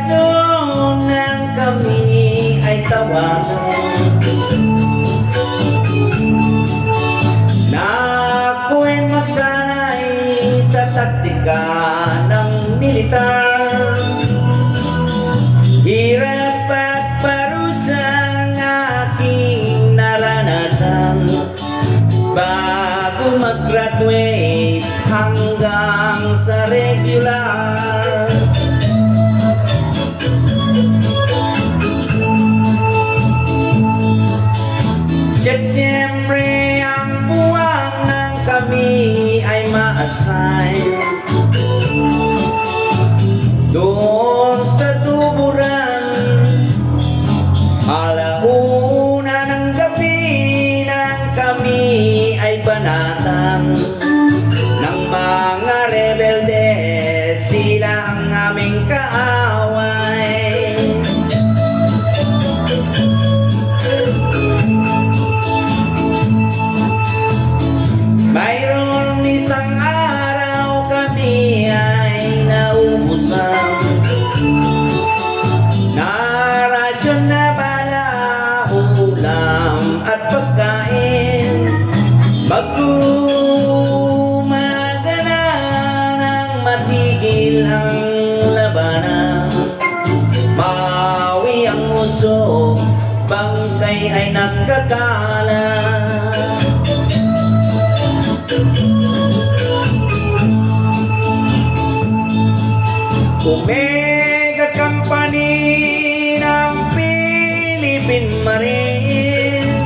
noon nang kami ay tawagan, na ako'y magsanay sa taktika ng militar. Hirap at parusang aking naranasan bago mag-graduate hanggang sa regular. Setyembre ang buwan nang kami ay ma-assign doon sa tuburan. Alauna ng gabi nang kami ay banatan ng mga rebelde, sila ang aming kaaway. Mayroon isang araw kami ay naubusan na rasyon na bala, ulam at pagkain. Mag-umaga na nang matigil ang labanan, mawi ang muso, bangkay ay nagkakalat. Omega Company ng Philippine Marine,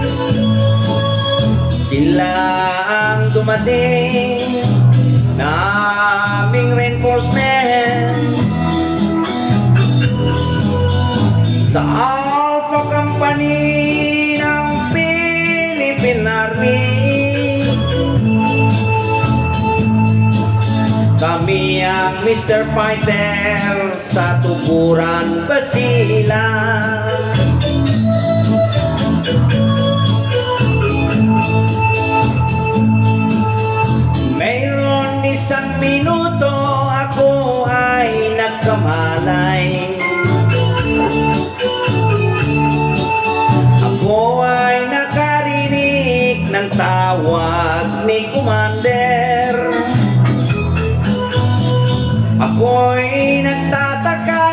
sila ang dumating na aming reinforcement. Sa Alpha Company ng Philippine Army, kami ang Mr. Fighter sa Tuburan, Basilan. Mayroon isang minuto ako ay nagkamalay. Ako ay nakarinig ng tawag ni Commander. Ako'y nagtataka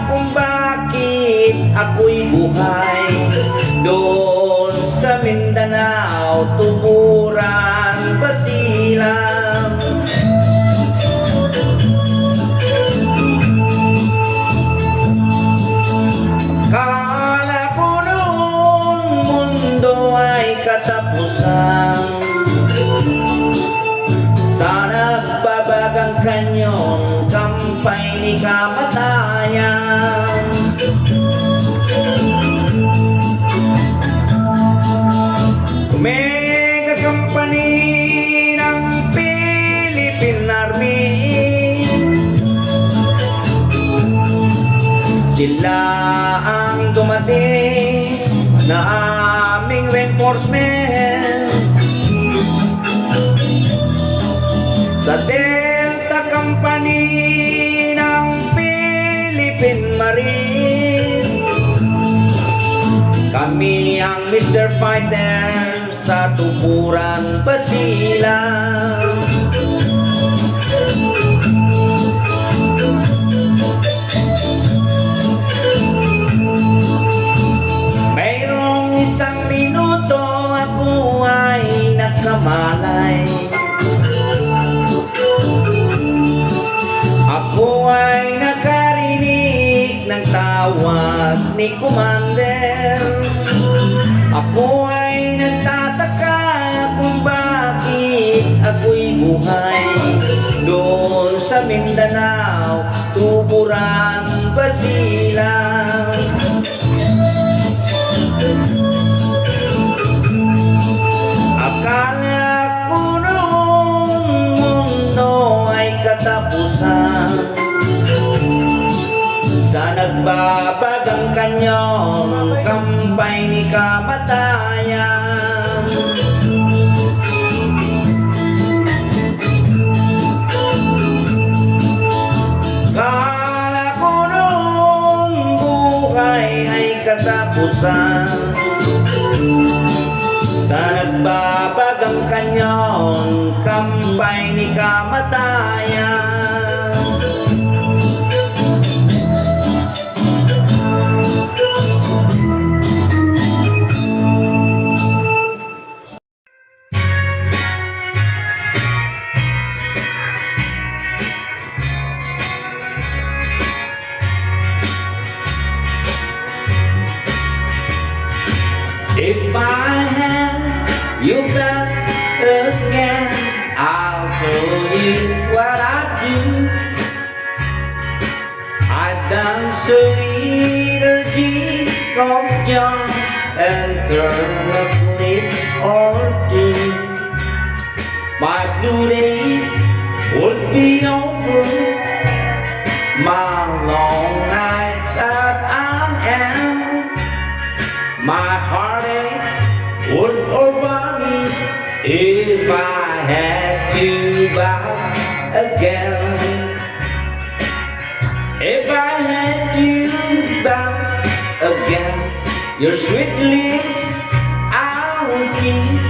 kung bakit ako'y buhay doon sa Mindanao, Tuburan, Basilan. Kala ko noon mundo ay katapusan, sa nagbabagang kanyon, kampay ni kamatayan. Omega Company ng Philippine Army, sila ang dumating na aming reinforcement. Sa Delta Company ng Philippine Marine, kami ang Mr. Fighter sa Tuburan, Basilan. Mayroong isang minuto ako ay nagkamalay. Ako ay nakarinig ng tawag ni Commander. Ako ay nagtataka kung bakit ako'y buhay doon sa Mindanao, Tuburan, Basilan. Akala ko noong mundo ay katapusan, kampay ni kamatayan. Kala ko noong buhay ay katapusan, sa nagbabagang kanyon, kampay ni kamatayan. If I had you back again, I'll tell you what I'd do. I'd dance a liturgy of John and turn a flip or two. My blue days would be over, my long nights at an end. My heartaches would all vanish if I had you back again. If I had you back again, your sweet lips I would kiss.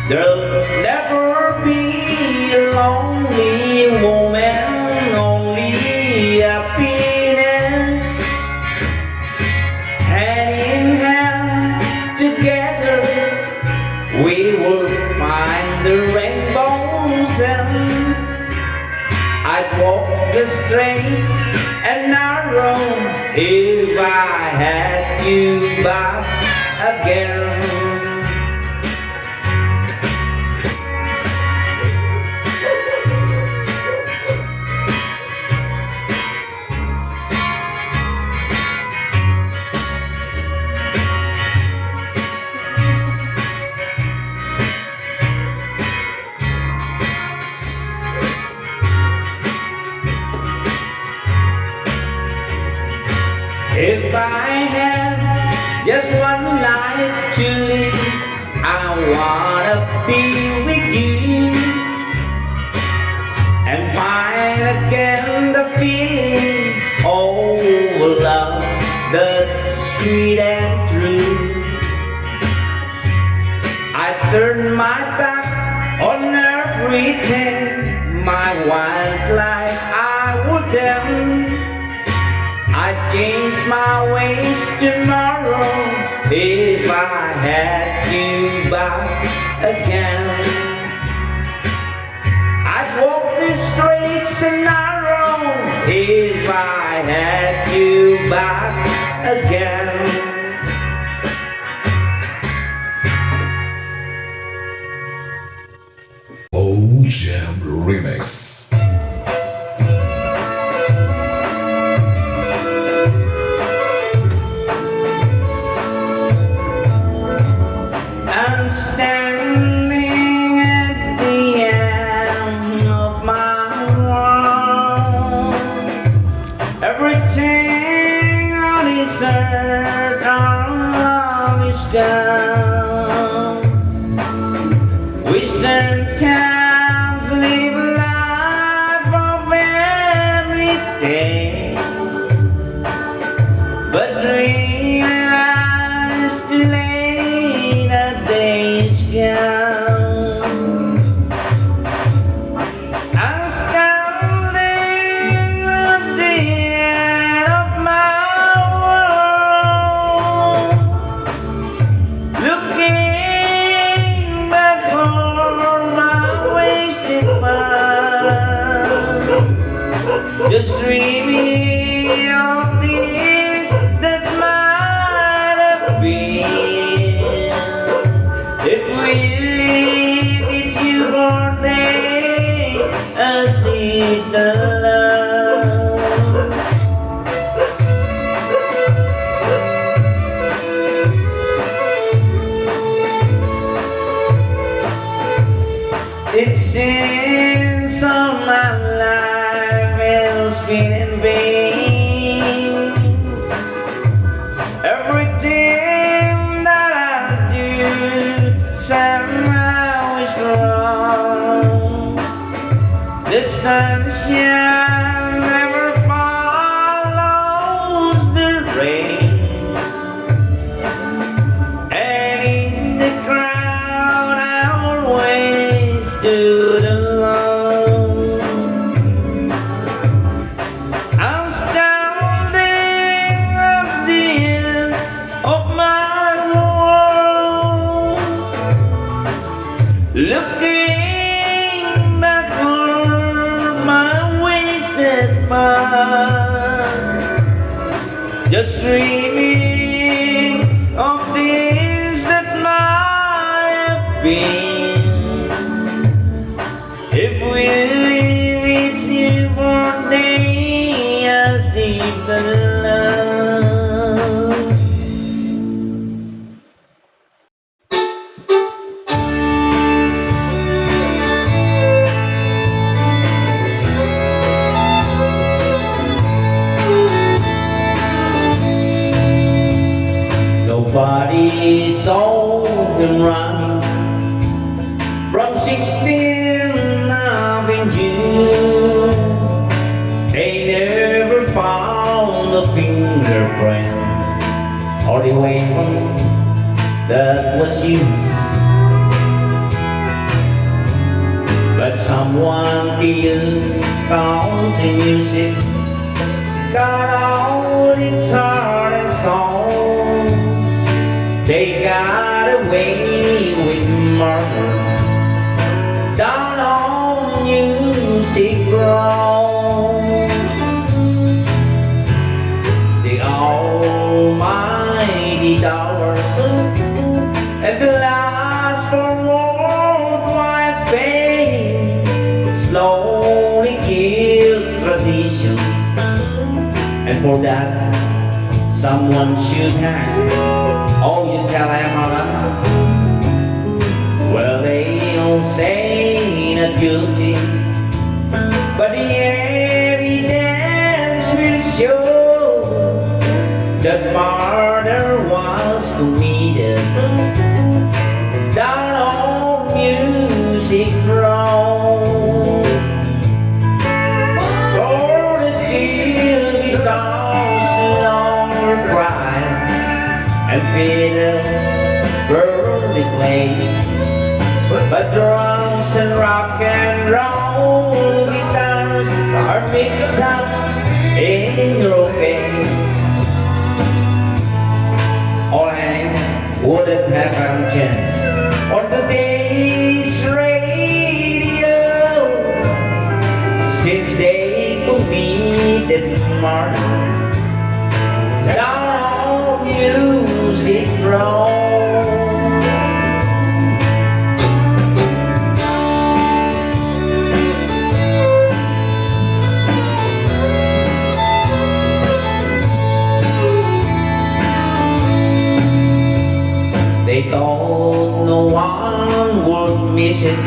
There'll never be a lonely moment, only happiness. Hand in hand together, we will find the rainbow's end. I'd walk the straight and narrow if I had you back again. If I have just one night to live, I wanna be with you and find again the feeling, oh love that's sweet and true. I turn my back on everything, my wild life I would end. I'd change my ways tomorrow if I had you back again. I'd walk the streets and narrow if I had you back again. OJam Remix. Standing at the end of my world, everything on this earth, our love is gone. We sometimes live a life of everything, but realize too late that days gone. I'm standing at the end of my world, looking back on my wasted past, just dreaming of things that might have been. If we live with you all day, I see the love. It seems all my life has been in vain. Every The sunshine never follows the rain, and in the crowd I always stood alone. I'm standing at the end of my world, looking backward my wasted mind, just dreaming of things that might have been. If we live each new one day as even love. Nobody saw him run from 16th Avenue. They never found a fingerprint or the weapon that was used, but someone killed country music, got all its heart and soul. They got away with murder down on Music Row. The almighty dollars at the last for worldwide fame slowly killed tradition, and for that someone should hang. Oh, you tell them about. Well, they all say not guilty, but the evidence will show that murder was committed down on Music Row. For the steel guitars no longer cry, and fiddles burly play, but drums and rock and roll guitars are mixed up in your face. Or I wouldn't have a chance on today's radio, since they committed murder down on Music Row. They thought no one would miss it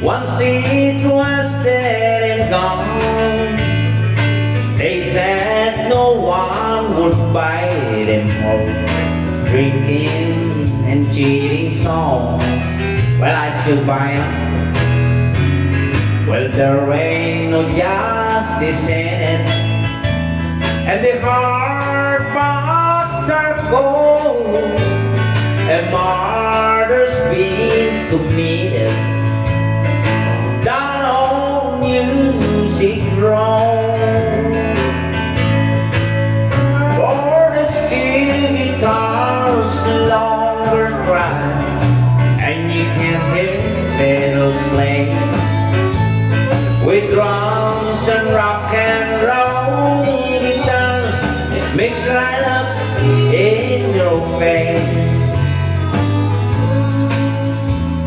once it was dead and gone. They said no one would buy them home, drinking and cheating songs. Well, I still buy them. Well, there ain't no justice in it, and the hard facts are cold, and murder's been committed down on Music Row. For the steel guitars no longer cry, and you can't hear fiddles play, with drums and rock and roll guitars, it mixed right up in your face.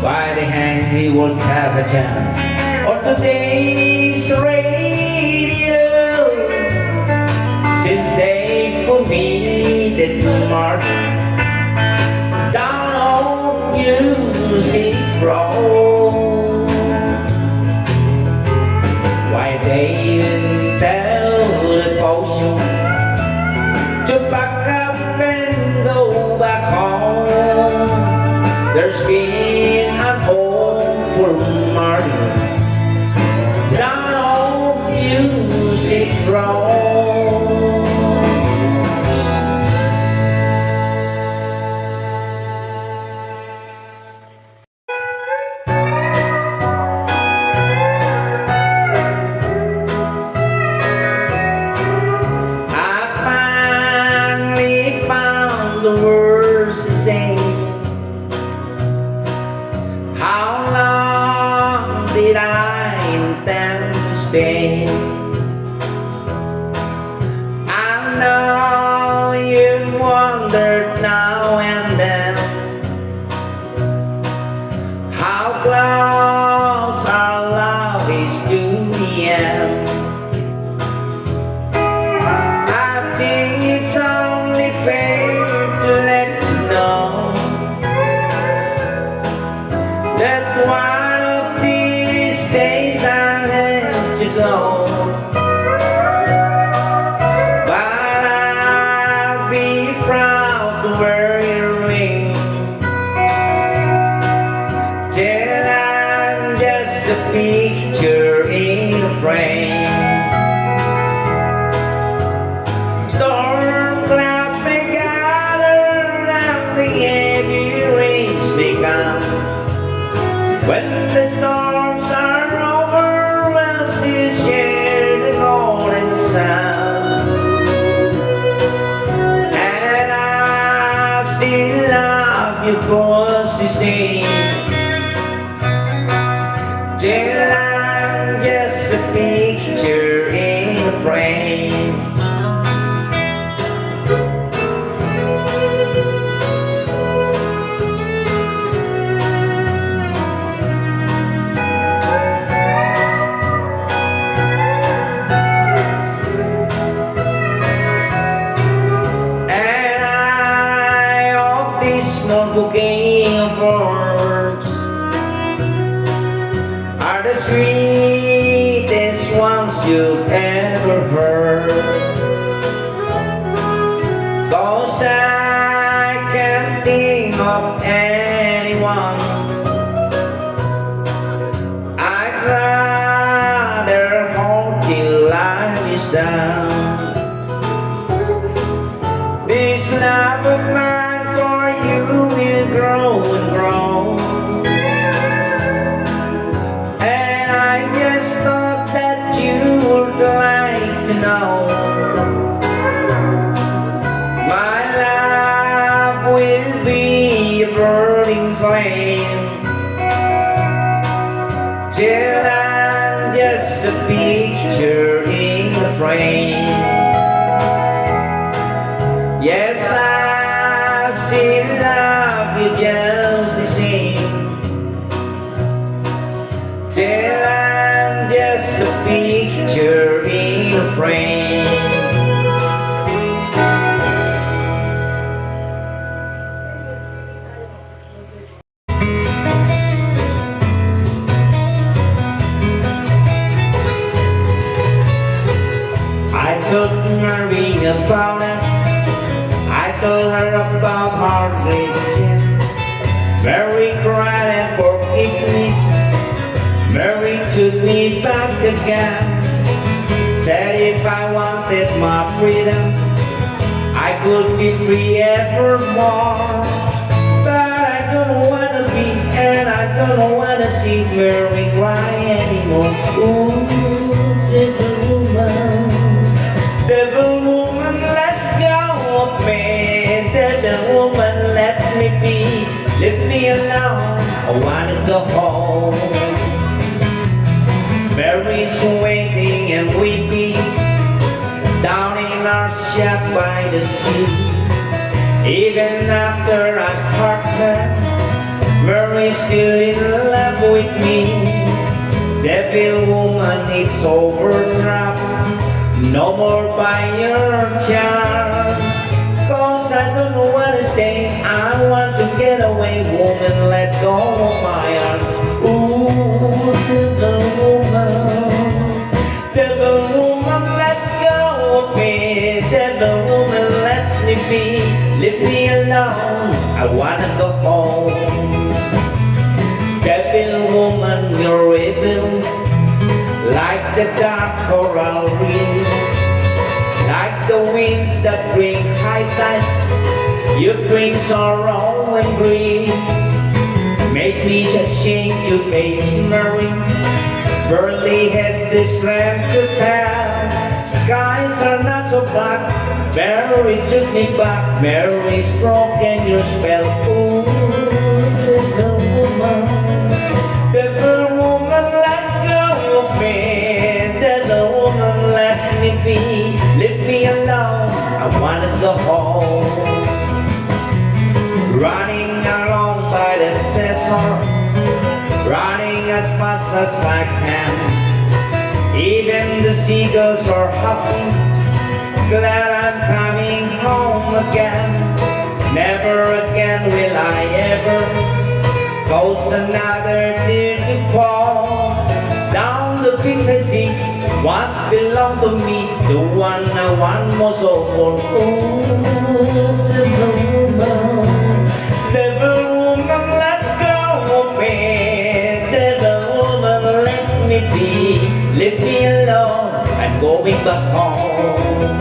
Why the hang he won't have a chance on today's radio, since they've committed murder down on Music Row. Why they didn't tell the potion to back up and go back home? There's been an awful murder stay. I know you've wondered now and then how close our love is to the end. I think it's only fair to let you know that one of these days I'll have to go. But I'll be proud to wear your ring till I'm just a picture in a frame. Storm clouds may gather and the heavy rains may come. When the storms are over, we'll still share the golden sun. And I still love you, cause you see, till I'm just a picture in a frame. Small bouquet of words are the sweetest ones you've ever heard. 'Cause I can't think of anyone I'd rather hold till life is done. This love of mine for you will grow and grow, and I just thought that you would like to know my love will be a burning flame till I'm just a picture in a frame. Yes, I still love you just the same, till I'm just a picture in a frame. I told Mary about us, I told her about heartbreaks. Mary cried and forgave me. Mary took me back again. Said if I wanted my freedom, I could be free evermore. But I don't wanna be, and I don't wanna see Mary cry anymore. Ooh, devil woman, let go of me. Devil woman, let me be. Leave me alone, I wanna go home. Mary's waiting and weeping down in our shack by the sea. Even after I've hurt her, Mary's still in love with me. Devil woman, it's overdrive, no more by your charm. 'Cause I don't wanna stay, I want to get away. Woman, let go of my arm. Ooh, devil woman, let go of me. Devil woman, let me be. Leave me alone, I wanna go home. Devil woman, you're evil, like the dark coral reef, like the winds that bring high tides. You bring sorrow and grief. Make me ashamed to face Mary. Barely had the strength to tell. Skies are not so black. Mary took me back. Mary's broken your spell. Ooh, devil woman, let go of me. as I can. Even the seagulls are happy, glad I'm coming home again. Never again will I ever cause another tear to fall. Down the beach I see what belonged to me, the one I want most of all. Oh, devil woman, let go of me. Devil woman, let me be. Leave me alone, I'm going back home.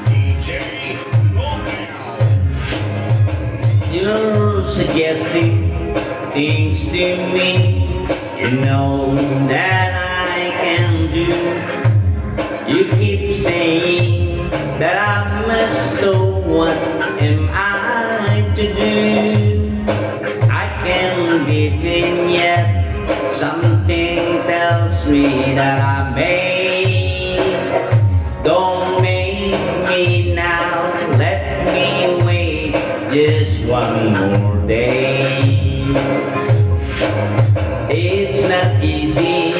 DJ, go now. You're suggesting things to me, you know that I can do. You keep saying that I must, so what am I to do? I can't give in yet, something tells me that I may. Don't make me now, let me wait just one more day. It's not easy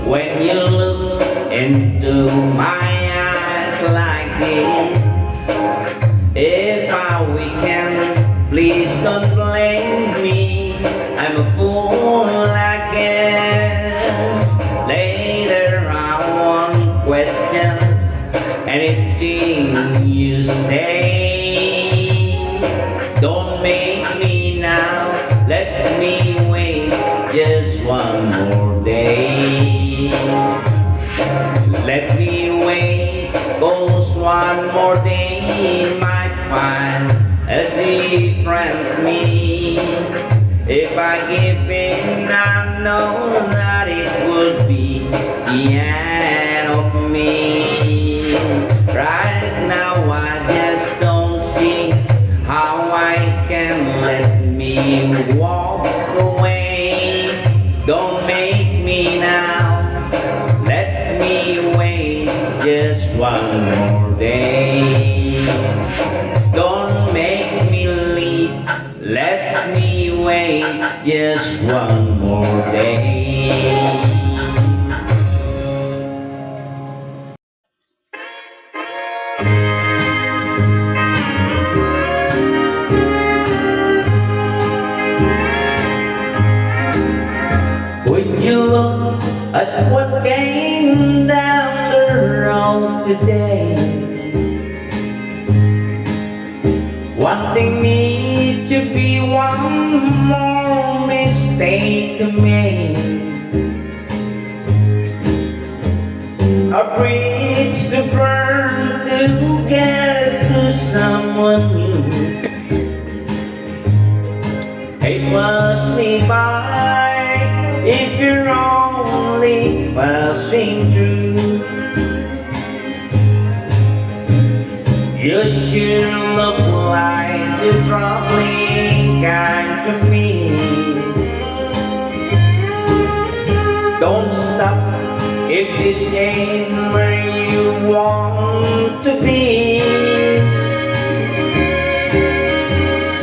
when you look into my eyes like this. If I weaken, please don't blame me. I'm a fool, I guess. Later I won't question anything you say. Don't make me now, let me wait just one more day. Let me wait, cause one more day might find a different me. If I give in, I know that it would be the end of me. Right now I just don't see how I can let me walk away. Don't make me now, let me wait just one more day. Don't make me leave, let me wait just one more day. Would you look at what came down the road today? Wanting me to be one more mistake to make, a bridge to burn to get to someone new. It must be by if you're only passing through. You sure look like the troubling kind to me. Don't stop if this ain't where you want to be.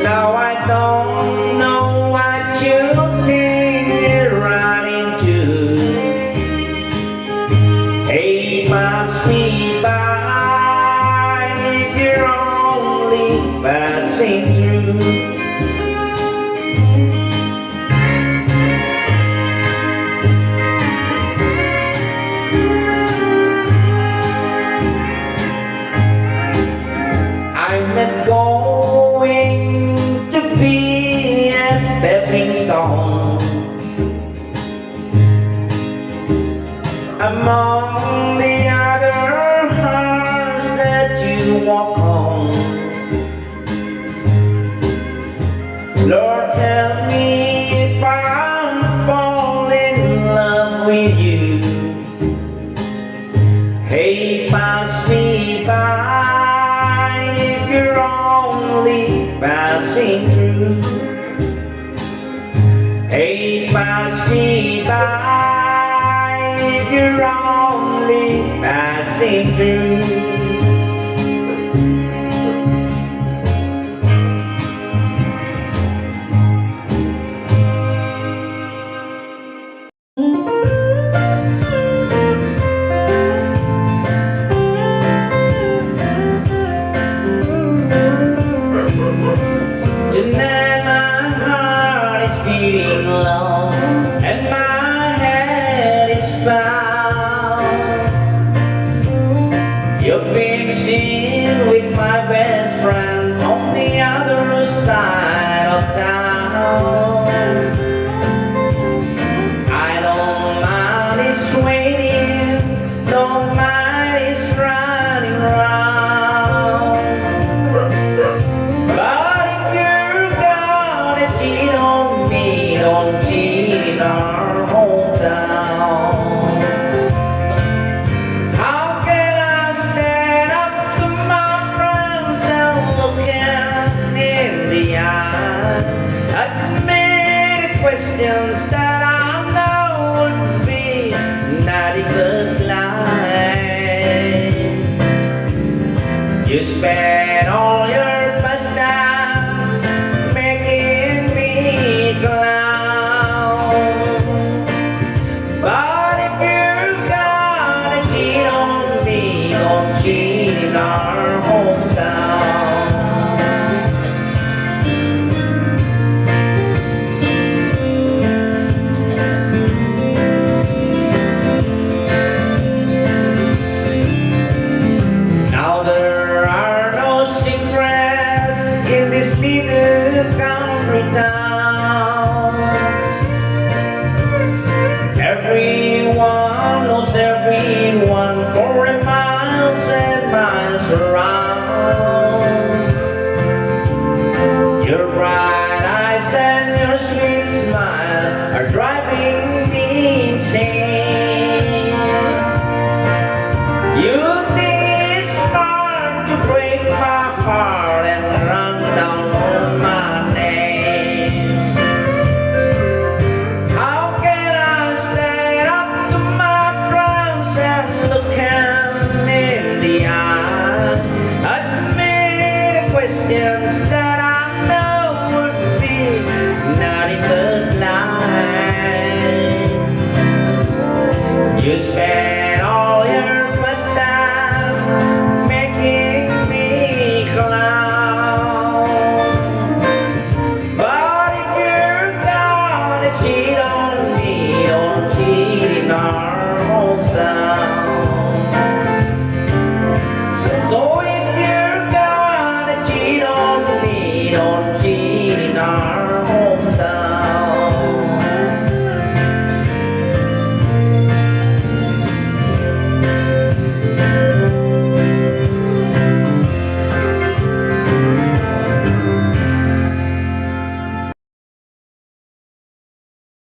Now I don't know what you think you're running to. Hey, pass me by if you're only passing through. I'm not going to be a stepping stone among the other hearts that you walk on. Lord, tell me if I'm falling in love with you. Hey, pass me by if you're only passing through. Hey, pass me by if you're only passing through. Tonight my heart is beating low and my head is bowed. You've been seen with my best friend on the other side of town. I don't mind his waiting, don't mind his running round. But if you're gonna cheat on me, don't cheat in our hometown. How can I stand up to my friends and look them in the eye? Admit questions that I know would be naughty but lies. You spend all your past time making me clown. But if you're gonna cheat on me, don't cheat in our hometown. Now there are no secrets in this little country town. Everyone knows everyone for miles and miles around. Your bright eyes and your sweet smile are driving me insane. You think it's hard to break my heart and run down on my name. How can I stand up to my friends and look them in the eye? Admit questions that I know would be naughty but lies. You spend